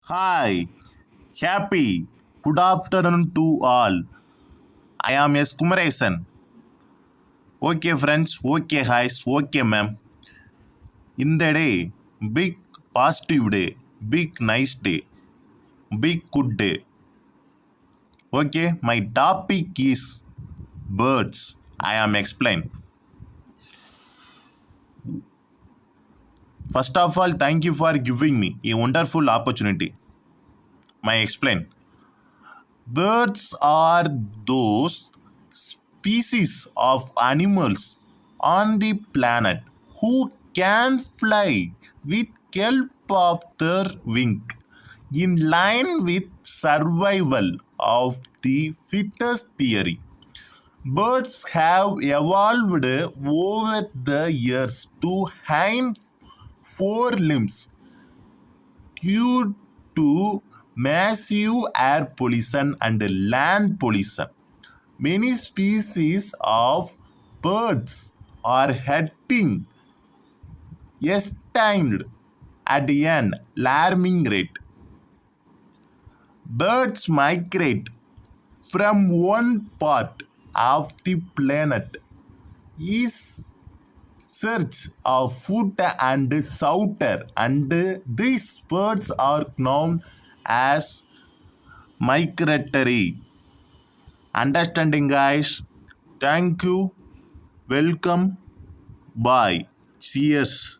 Hi, happy, good afternoon to all. I am S.Kumaresan. Okay, friends, okay, guys, okay, ma'am. In the day, big positive day, big nice day, big good day. Okay, my topic is birds. I am explain. First of all, thank you for giving me a wonderful opportunity. My explain. Birds are those species of animals on the planet who can fly with help of their wing in line with survival of the fittest theory. Birds have evolved over the years to have four limbs due to massive air pollution and land pollution. Many species of birds are heading extinct at an alarming rate. Birds migrate from one part of the planet is search of food and shelter, and these birds are known as migratory. Understanding, guys? Thank you. Welcome. Bye. Cheers.